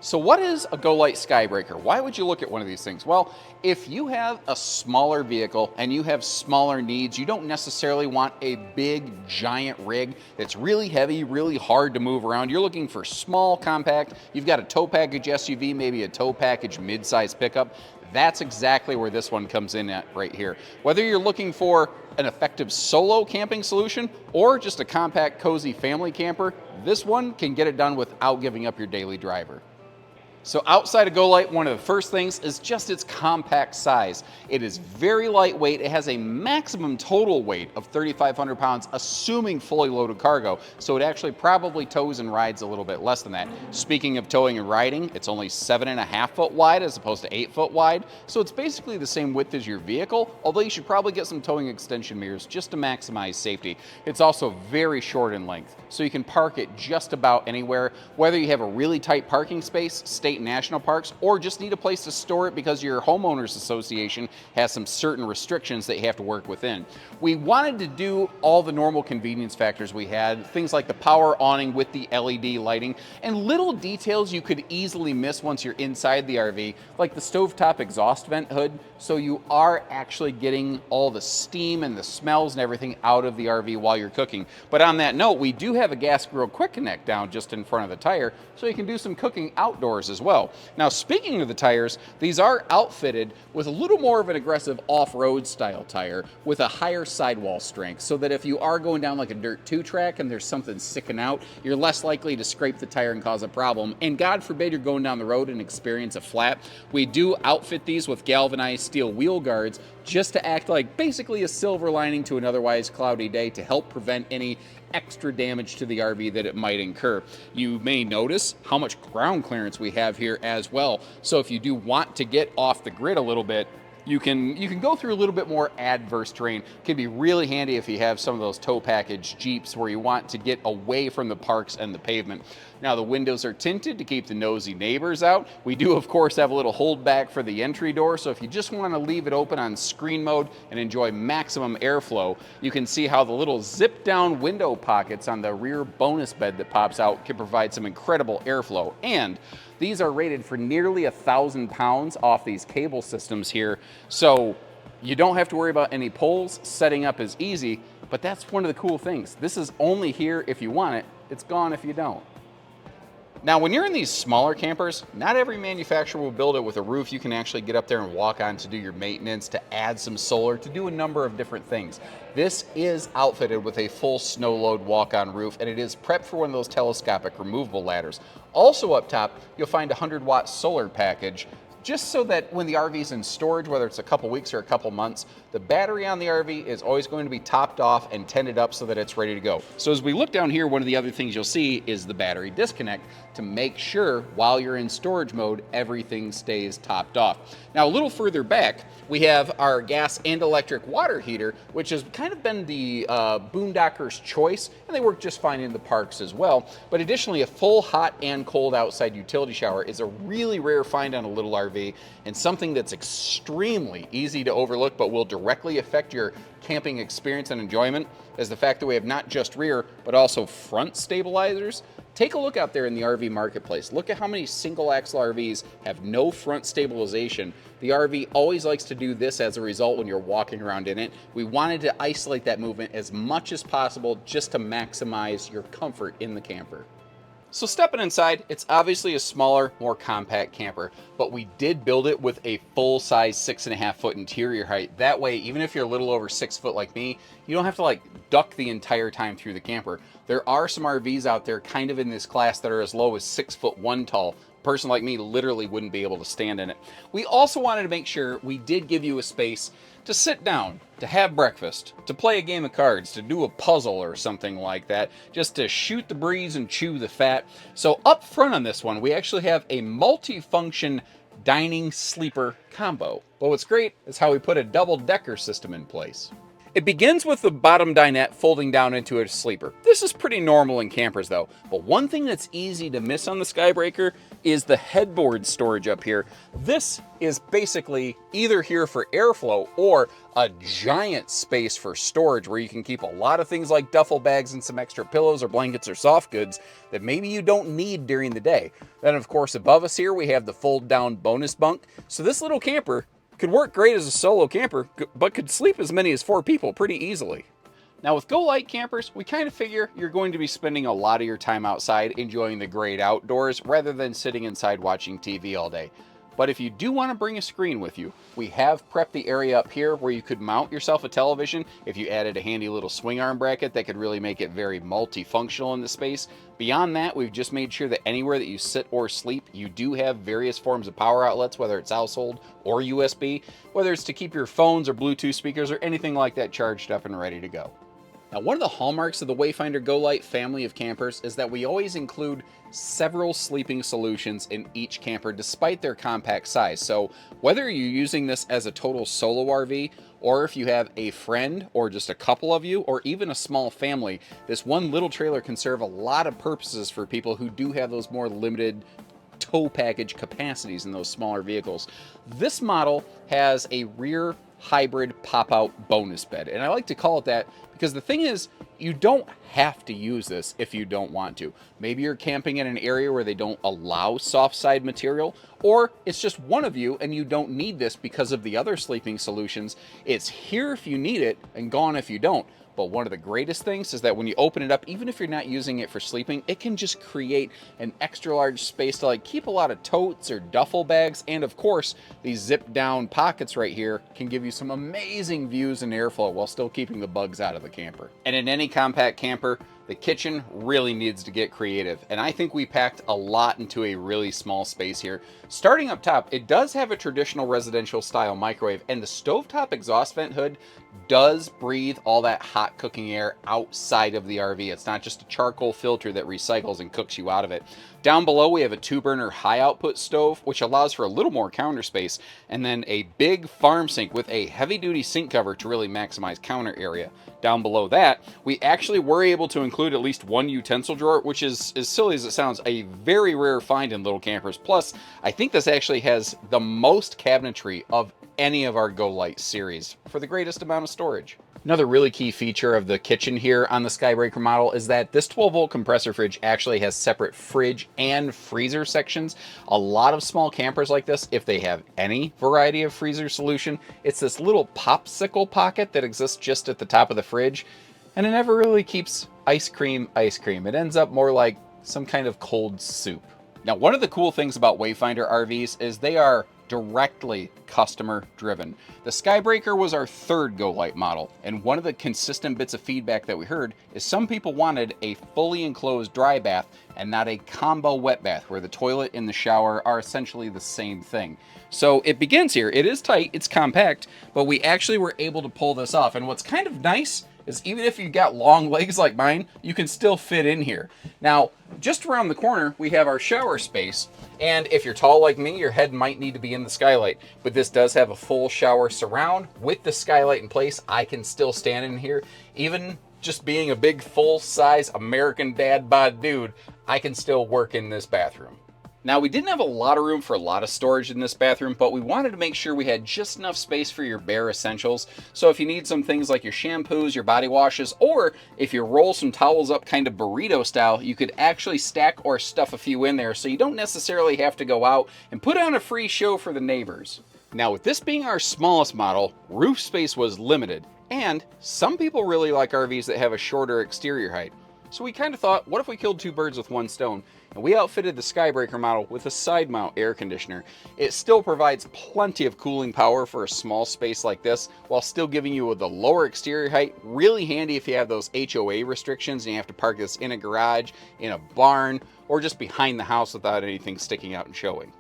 So what is a Go Lite Skybreaker? Why would you look at one of these things? Well, if you have a smaller vehicle and you have smaller needs, you don't necessarily want a big giant rig that's really heavy, really hard to move around. You're looking for small, compact. You've got a tow package SUV, maybe a tow package mid-size pickup. That's exactly where this one comes in at right here. Whether you're looking for an effective solo camping solution or just a compact, cozy family camper, this one can get it done without giving up your daily driver. So outside of Go Lite, one of the first things is just its compact size. It is very lightweight. It has a maximum total weight of 3,500 pounds, assuming fully loaded cargo. So it actually probably tows and rides a little bit less than that. Speaking of towing and riding, it's only 7.5 foot wide as opposed to 8 foot wide. So it's basically the same width as your vehicle, although you should probably get some towing extension mirrors just to maximize safety. It's also very short in length, so you can park it just about anywhere, whether you have a really tight parking space, state and national parks, or just need a place to store it because your homeowners association has some certain restrictions that you have to work within. We wanted to do all the normal convenience factors we had, things like the power awning with the LED lighting, and little details you could easily miss once you're inside the RV, like the stovetop exhaust vent hood, so you are actually getting all the steam and the smells and everything out of the RV while you're cooking. But on that note, we do have a gas grill quick connect down just in front of the tire, so you can do some cooking outdoors as well. Now, speaking of the tires, these are outfitted with a little more of an aggressive off-road style tire with a higher sidewall strength, so that if you are going down like a dirt 2 track and there's something sticking out, you're less likely to scrape the tire and cause a problem. And God forbid you're going down the road and experience a flat. We do outfit these with galvanized steel wheel guards just to act like basically a silver lining to an otherwise cloudy day to help prevent any extra damage to the RV that it might incur. You may notice how much ground clearance we have here as well. So if you do want to get off the grid a little bit, you can go through a little bit more adverse terrain. It can be really handy if you have some of those tow package Jeeps where you want to get away from the parks and the pavement. Now the windows are tinted to keep the nosy neighbors out. We do of course have a little holdback for the entry door, so if you just want to leave it open on screen mode and enjoy maximum airflow, you can see how the little zip down window pockets on the rear bonus bed that pops out can provide some incredible airflow. And these are rated for nearly 1,000 pounds off these cable systems here, so you don't have to worry about any poles. Setting up is easy, but that's one of the cool things. This is only here if you want it. It's gone if you don't. Now, when you're in these smaller campers, not every manufacturer will build it with a roof you can actually get up there and walk on to do your maintenance, to add some solar, to do a number of different things. This is outfitted with a full snow load walk-on roof, and it is prepped for one of those telescopic removable ladders. Also up top, you'll find a 100-watt solar package, just so that when the RV is in storage, whether it's a couple weeks or a couple months, the battery on the RV is always going to be topped off and tended up so that it's ready to go. So as we look down here, one of the other things you'll see is the battery disconnect to make sure while you're in storage mode, everything stays topped off. Now a little further back, we have our gas and electric water heater, which has kind of been the boondocker's choice, and they work just fine in the parks as well. But additionally, a full hot and cold outside utility shower is a really rare find on a little RV, and something that's extremely easy to overlook but will directly affect your camping experience and enjoyment is the fact that we have not just rear but also front stabilizers. Take a look out there in the RV marketplace. Look at how many single axle RVs have no front stabilization. The RV always likes to do this as a result when you're walking around in it. We wanted to isolate that movement as much as possible just to maximize your comfort in the camper. So stepping inside, it's obviously a smaller, more compact camper, but we did build it with a full-size 6.5 foot interior height. That way, even if you're a little over 6 foot like me, you don't have to like duck the entire time through the camper. There are some RVs out there kind of in this class that are as low as 6'1" tall. A person like me literally wouldn't be able to stand in it. We also wanted to make sure we did give you a space to sit down, to have breakfast, to play a game of cards, to do a puzzle or something like that, just to shoot the breeze and chew the fat. So up front on this one, we actually have a multi-function dining sleeper combo. But what's great is how we put a double-decker system in place. It begins with the bottom dinette folding down into a sleeper. This is pretty normal in campers though, but one thing that's easy to miss on the Skybreaker is the headboard storage up here. This is basically either here for airflow or a giant space for storage where you can keep a lot of things like duffel bags and some extra pillows or blankets or soft goods that maybe you don't need during the day. Then of course above us here we have the fold down bonus bunk. So this little camper could work great as a solo camper, but could sleep as many as 4 people pretty easily. Now with Go Lite campers, we kind of figure you're going to be spending a lot of your time outside enjoying the great outdoors rather than sitting inside watching TV all day. But if you do want to bring a screen with you, we have prepped the area up here where you could mount yourself a television if you added a handy little swing arm bracket that could really make it very multifunctional in the space. Beyond that, we've just made sure that anywhere that you sit or sleep, you do have various forms of power outlets, whether it's household or USB, whether it's to keep your phones or Bluetooth speakers or anything like that charged up and ready to go. Now, one of the hallmarks of the Wayfinder Go Lite family of campers is that we always include several sleeping solutions in each camper despite their compact size. So whether you're using this as a total solo RV, or if you have a friend or just a couple of you, or even a small family, this one little trailer can serve a lot of purposes for people who do have those more limited tow package capacities in those smaller vehicles. This model has a rear hybrid pop-out bonus bed, and I like to call it that because the thing is, you don't have to use this if you don't want to. Maybe you're camping in an area where they don't allow soft side material, or it's just one of you and you don't need this because of the other sleeping solutions. It's here if you need it and gone if you don't. But one of the greatest things is that when you open it up, even if you're not using it for sleeping, it can just create an extra large space to like keep a lot of totes or duffel bags. And of course, these zip down pockets right here can give you some amazing views and airflow while still keeping the bugs out of the camper. And in any compact camper, the kitchen really needs to get creative. And I think we packed a lot into a really small space here. Starting up top, it does have a traditional residential style microwave, and the stovetop exhaust vent hood does breathe all that hot cooking air outside of the RV. It's not just a charcoal filter that recycles and cooks you out of it. Down below, we have a 2-burner high output stove, which allows for a little more counter space, and then a big farm sink with a heavy duty sink cover to really maximize counter area. Down below that, we actually were able to include at least one utensil drawer, which is, as silly as it sounds, a very rare find in little campers. Plus, I think this actually has the most cabinetry of any of our Go Lite series for the greatest amount of storage. Another really key feature of the kitchen here on the Skybreaker model is that this 12-volt compressor fridge actually has separate fridge and freezer sections. A lot of small campers like this, if they have any variety of freezer solution, it's this little popsicle pocket that exists just at the top of the fridge, and it never really keeps ice cream. It ends up more like some kind of cold soup. Now, one of the cool things about Wayfinder RVs is they are directly customer driven. The Skybreaker was our 3rd Go Lite model, and one of the consistent bits of feedback that we heard is some people wanted a fully enclosed dry bath and not a combo wet bath where the toilet and the shower are essentially the same thing. So it begins here. It is tight, it's compact, but we actually were able to pull this off. And what's kind of nice is even if you've got long legs like mine, you can still fit in here. Now, just around the corner, we have our shower space. And if you're tall like me, your head might need to be in the skylight. But this does have a full shower surround. With the skylight in place, I can still stand in here. Even just being a big, full-size American dad bod dude, I can still work in this bathroom. Now, we didn't have a lot of room for a lot of storage in this bathroom, but we wanted to make sure we had just enough space for your bare essentials. So if you need some things like your shampoos, your body washes, or if you roll some towels up kind of burrito style, you could actually stack or stuff a few in there so you don't necessarily have to go out and put on a free show for the neighbors. Now, with this being our smallest model, roof space was limited, and some people really like RVs that have a shorter exterior height. So we kind of thought, what if we killed 2 birds with 1 stone? And we outfitted the Skybreaker model with a side mount air conditioner. It still provides plenty of cooling power for a small space like this, while still giving you the lower exterior height. Really handy if you have those HOA restrictions and you have to park this in a garage, in a barn, or just behind the house without anything sticking out and showing.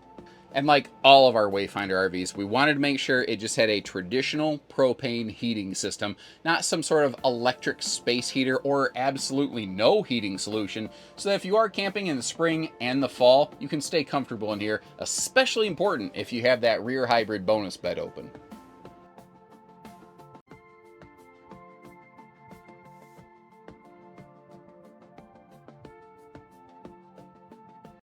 And like all of our Wayfinder RVs, we wanted to make sure it just had a traditional propane heating system, not some sort of electric space heater or absolutely no heating solution, so that if you are camping in the spring and the fall, you can stay comfortable in here, especially important if you have that rear hybrid bonus bed open.